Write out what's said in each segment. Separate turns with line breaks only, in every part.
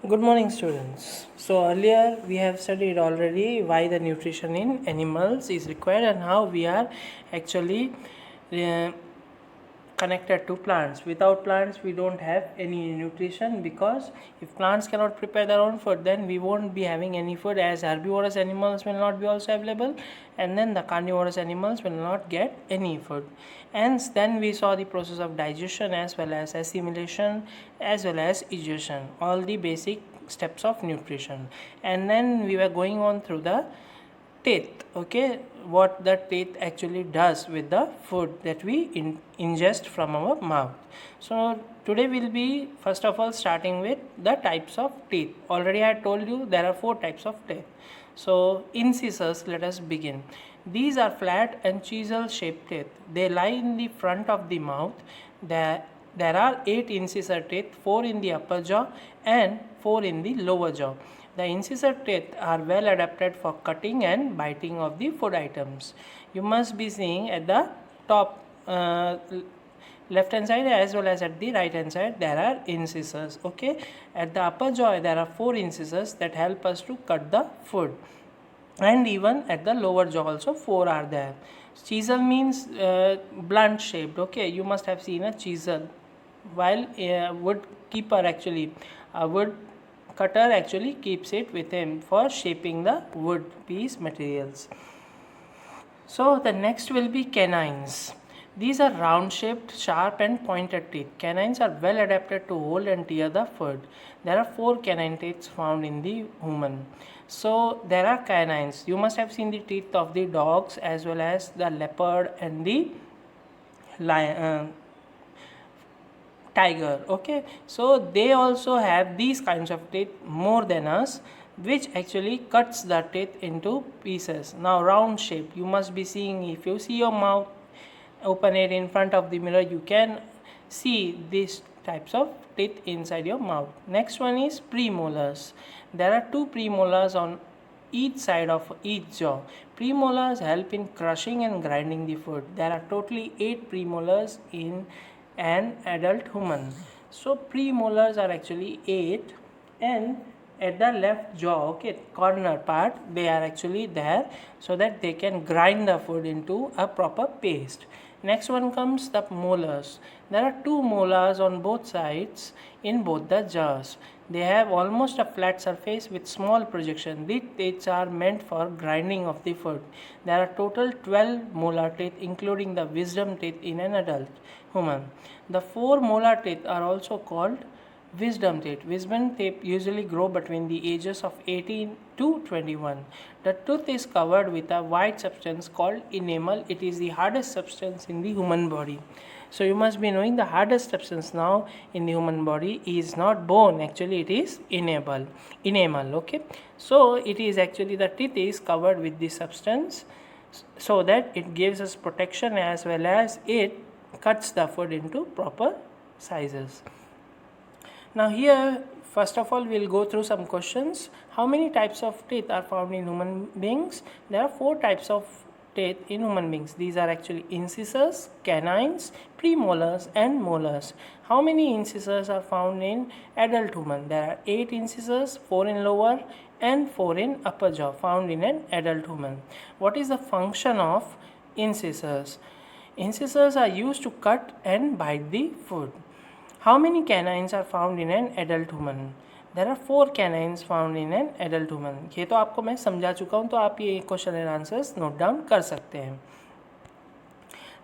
Good morning, students. So, earlier we have studied already why the nutrition in animals is required and how we are actually uh, connected to plants. Without plants, we don't have any nutrition, because if plants cannot prepare their own food, then we won't be having any food, as herbivorous animals will not be also available, and then the carnivorous animals will not get any food. Hence, then we saw the process of digestion as well as assimilation as well as egestion, all the basic steps of nutrition. And then we were going on through the teeth. Okay, what the teeth actually does with the food that we ingest from our mouth. So today we'll be first of all starting with the types of teeth. Already I told you there are 4 types of teeth. So incisors, let us begin. These are flat and chisel shaped teeth. They lie in the front of the mouth. There are 8 incisor teeth, 4 in the upper jaw and 4 in the lower jaw. The incisor teeth are well adapted for cutting and biting of the food items. You must be seeing at the top left hand side as well as at the right hand side there are incisors. Okay, at the upper jaw there are 4 incisors that help us to cut the food, and even at the lower jaw also 4 are there. Chisel means blunt shaped. Okay, you must have seen a chisel, while wood keeper actually wood cutter actually keeps it with him for shaping the wood piece materials. So the next will be canines. These are round shaped, sharp and pointed teeth. Canines are well adapted to hold and tear the food. There are 4 canine teeth found in the human. So there are canines. You must have seen the teeth of the dogs as well as the leopard and the lion, tiger. Okay, so they also have these kinds of teeth more than us, which actually cuts the teeth into pieces. Now round shape, you must be seeing, if you see your mouth, open it in front of the mirror, you can see these types of teeth inside your mouth. Next one is premolars. There are 2 premolars on each side of each jaw. Premolars help in crushing and grinding the food. There are totally 8 premolars in an adult human. So premolars are actually 8, and at the left jaw, okay, corner part, they are actually there so that they can grind the food into a proper paste. Next one comes the molars. There are 2 molars on both sides in both the jaws. They have almost a flat surface with small projection. These teeth are meant for grinding of the food. There are total 12 molar teeth, including the wisdom teeth in an adult human. The 4 molar teeth are also called wisdom teeth. Wisdom teeth usually grow between the ages of 18 to 21. The tooth is covered with a white substance called enamel. It is the hardest substance in the human body. So you must be knowing the hardest substance now in the human body is not bone, actually it is enamel. Okay, so it is actually, the teeth is covered with this substance so that it gives us protection as well as it cuts the food into proper sizes. Now here, first of all, we'll go through some questions. How many types of teeth are found in human beings? There are 4 types of teeth in human beings. These are actually incisors, canines, premolars and molars. How many incisors are found in adult human? There are 8 incisors, 4 in lower and 4 in upper jaw found in an adult human. What is the function of incisors? Incisors are used to cut and bite the food. How many canines are found in an adult human? There are 4 canines found in an adult human. ये तो आपको मैं समझा चुका हूँ, तो आप ये question and answers note down कर सकते हैं.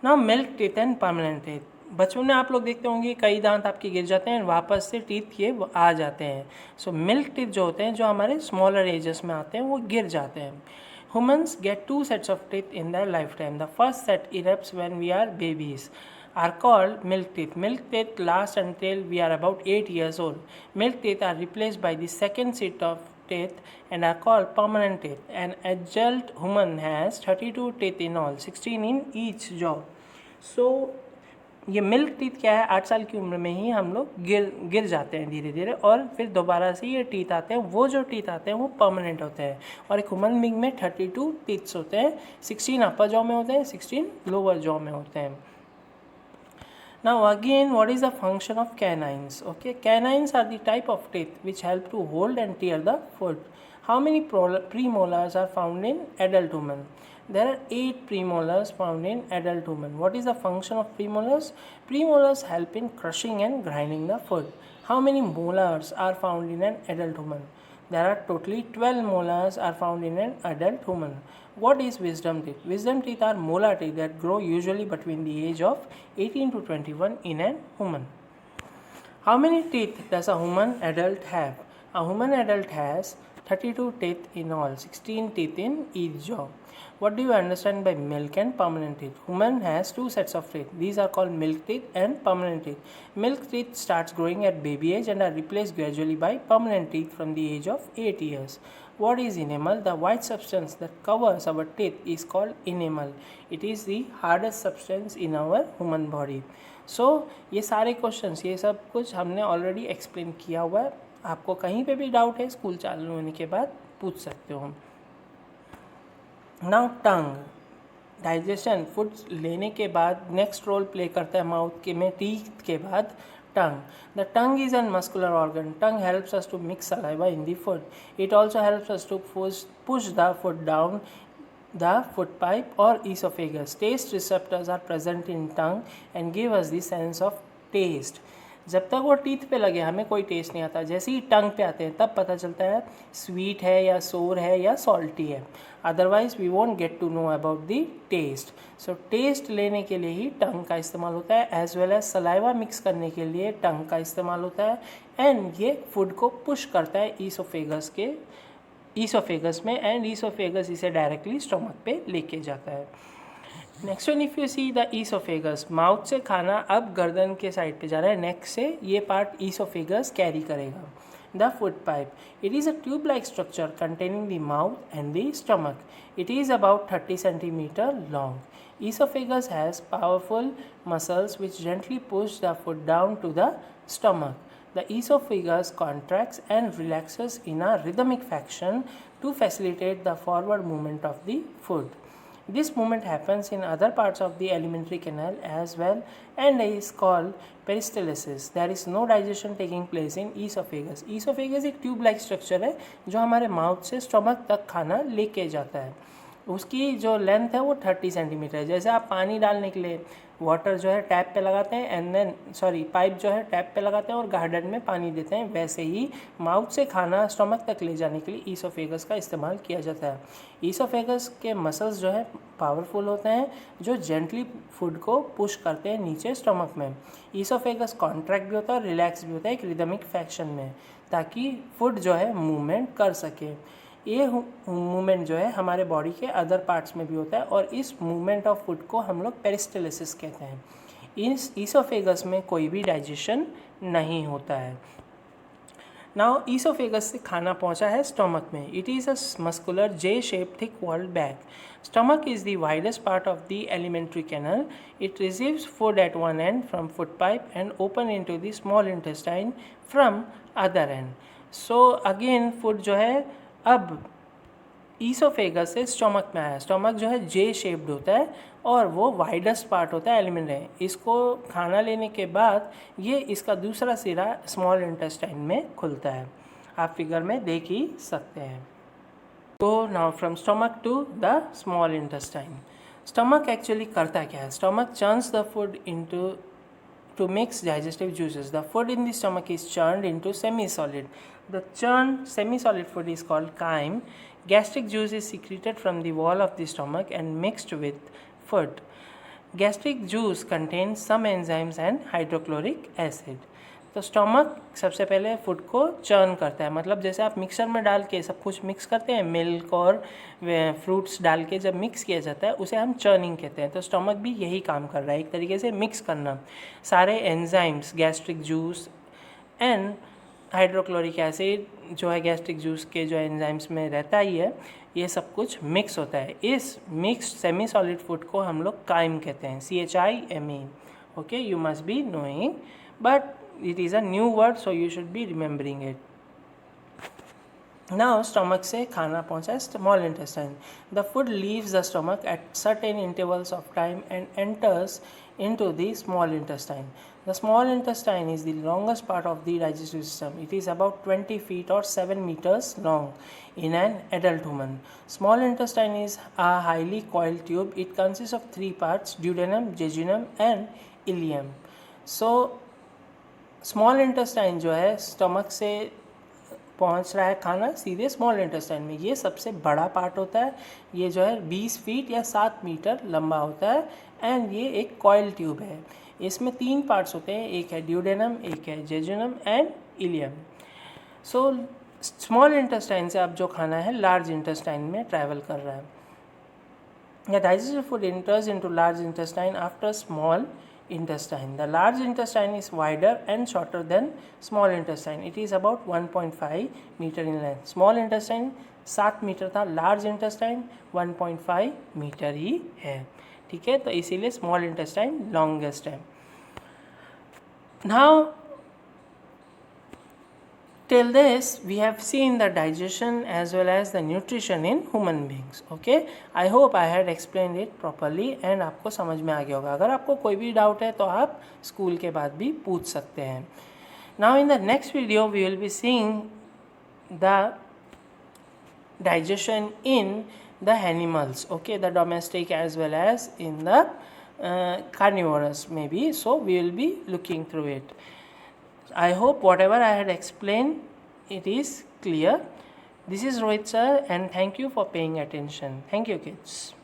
Now milk teeth and permanent teeth. बचपन में आप लोग देखते होंगे कई दांत आपके गिर जाते हैं, वापस से टीथ ये आ जाते हैं. सो मिल्क टीथ जो होते हैं, जो हमारे स्मॉलर एजेस में आते हैं, वो गिर जाते हैं. Humans get 2 sets of teeth in their lifetime. The first set erupts when we are babies, are called milk teeth. Milk teeth last until we are about 8 years old. Milk teeth are replaced by the second set of teeth and are called permanent teeth. An adult human has 32 teeth in all, 16 in each jaw. So ये milk teeth क्या है, 8 साल की उम्र में ही हम लोग गिर जाते हैं धीरे धीरे, और फिर दोबारा से ये टीथ आते हैं. वो जो टीथ आते हैं वो परमानेंट होते हैं, और एक ह्यूमन बीइंग में 32 टीथ्स होते हैं. 16 अपर जॉ में होते हैं, 16 लोअर जॉ में होते हैं. Now again, what is the function of canines? Okay, canines are the type of teeth which help to hold and tear the food. How many premolars are found in adult human? There are 8 premolars found in adult human. What is the function of premolars? Premolars help in crushing and grinding the food. How many molars are found in an adult human? There are totally 12 molars are found in an adult human. What is wisdom teeth? Wisdom teeth are molar teeth that grow usually between the age of 18 to 21 in an human. How many teeth does a human adult have? A human adult has 32 teeth in all, 16 teeth in each jaw. What do you understand by milk and permanent teeth? Human has 2 sets of teeth. These are called milk teeth and permanent teeth. Milk teeth starts growing at baby age and are replaced gradually by permanent teeth from the age of 8 years. What is enamel? The white substance that covers our teeth is called enamel. It is the hardest substance in our human body. So ये सारे questions, ये सब कुछ हमने already explain किया हुआ है. आपको कहीं पे भी डाउट है स्कूल चालू होने के बाद पूछ सकते हो. नाउ टंग, डाइजेशन, फूड लेने के बाद नेक्स्ट रोल प्ले करता है माउथ के में टीथ के बाद tongue. The tongue is an muscular organ. Tongue helps us to mix saliva in the food. It also helps us to push the food down the food pipe or esophagus. Taste receptors are present in tongue and give us the sense of taste. जब तक वो teeth पे लगे हमें कोई test नहीं आता. जैसे ही टंग पे आते हैं तब पता चलता है स्वीट है या सोर है या सॉल्टी है. Otherwise we won't get to know about the taste. So taste लेने के लिए ही टंग का इस्तेमाल होता है, as well as saliva mix करने के लिए टंग का इस्तेमाल होता है. एंड ये फूड को पुश करता है ईसोफेगस में, एंड ईसोफेगस इसे डायरेक्टली स्टमक पे लेके जाता है. Next one, if you see the oesophagus, mouth से खाना अब गर्दन के साइड पे जा रहा है, नेक से ये पार्ट ईसोफेगस कैरी करेगा. The food pipe, it is a tube like structure containing the mouth and the stomach. It is about 30 centimeter long. Esophagus has powerful muscles which gently push the food down to the stomach. The esophagus contracts and relaxes in a rhythmic fashion to facilitate the forward movement of the food. This movement happens in other parts of the alimentary canal as well and is called peristalsis. There is no digestion taking place in esophagus. Esophagus एक tube like structure है जो हमारे mouth से stomach तक खाना लेके जाता है. उसकी जो लेंथ है वो 30 सेंटीमीटर है. जैसे आप पानी डालने के लिए वाटर जो है टैप पे लगाते हैं एंड देन पाइप जो है टैप पे लगाते हैं और गार्डन में पानी देते हैं, वैसे ही माउथ से खाना स्टमक तक ले जाने के लिए ईसोफेगस का इस्तेमाल किया जाता है. ईसोफेगस के मसल्स जो है पावरफुल होते हैं जो जेंटली फूड को पुश करते हैं नीचे स्टमक में. ईसोफेगस कॉन्ट्रैक्ट भी होता है और रिलैक्स भी होता है एक रिदमिक फैक्शन में, ताकि फूड जो है मूवमेंट कर सके. ये मूवमेंट जो है हमारे बॉडी के अदर पार्ट्स में भी होता है और इस मूवमेंट ऑफ फूड को हम लोग पेरिस्टालिसिस कहते हैं. इस ईसोफेगस में कोई भी डाइजेशन नहीं होता है. नाउ ईसोफेगस से खाना पहुंचा है स्टमक में. It is a muscular J shape thick walled bag. Stomach is the widest part of the alimentary canal. It receives food at one end from food pipe and open into the small intestine from other end. So again food जो है अब oesophagus से stomach में आया. Stomach जो है जे shaped होता है और वो वाइडेस्ट पार्ट होता है एलिमेंट्री. इसको खाना लेने के बाद ये इसका दूसरा सिरा स्मॉल इंटेस्टाइन में खुलता है. आप फिगर में देख ही सकते हैं. तो now from stomach to the small intestine. Stomach actually करता क्या है? Stomach churns the food into to mix digestive juices. The food in the stomach is churned into semi-solid. The churned semi-solid food is called chyme. Gastric juice is secreted from the wall of the stomach and mixed with food. Gastric juice contains some enzymes and hydrochloric acid. तो stomach सबसे पहले food को churn करता है. मतलब जैसे आप mixer में डाल के सब कुछ मिक्स करते हैं, मिल्क और फ्रूट्स डाल के जब मिक्स किया जाता है उसे हम चर्निंग कहते हैं. तो स्टमक भी यही काम कर रहा है, एक तरीके से मिक्स करना. सारे enzymes, gastric juice and hydrochloric acid जो है गैस्ट्रिक जूस के जो एंजाइम्स में रहता ही है, ये सब कुछ मिक्स होता है. इस मिक्स्ड सेमी सॉलिड फूड को हम लोग काइम कहते हैं, CHIME. Okay, you must be knowing but it is a new word, so you should be remembering it. Now stomach से खाना पहुंचा है small intestine. The food leaves the stomach at certain intervals of time and enters into the small intestine. The small intestine is the longest part of the digestive system. It is about 20 feet or 7 meters long in an adult human. Small intestine is a highly coiled tube. It consists of three parts: duodenum, jejunum and ileum. So small intestine जो है stomach से पहुंच रहा है खाना सीधे small intestine में, ये सबसे बड़ा पार्ट होता है। ये जो है 20 फीट या 7 मीटर लंबा होता है एंड ये एक कॉइल ट्यूब है। इसमें 3 पार्ट्स होते हैं, एक है ड्यूडेनम, एक है jejunum and ileum. So small intestine से अब जो खाना है लार्ज इंटेस्टाइन में ट्रैवल कर रहा है। The digested food enters into large intestine after small intestine. The large intestine is wider and shorter than small intestine. It is about 1.5 meter in length. Small intestine 7 metre था, large intestine 1.5 metre ही है। ठीक है, तो इसीलिए small intestine longest है। Now till this we have seen the digestion as well as the nutrition in human beings. Okay, I hope I had explained it properly and आपको समझ में आ गया होगा। अगर आपको कोई भी डाउट है तो आप स्कूल के बाद भी पूछ सकते हैं। Now in the next video we will be seeing the digestion in the animals, okay, the domestic as well as in the carnivorous maybe, so we will be looking through it. I hope whatever I had explained, it is clear. This is Rohit sir and thank you for paying attention. Thank you kids.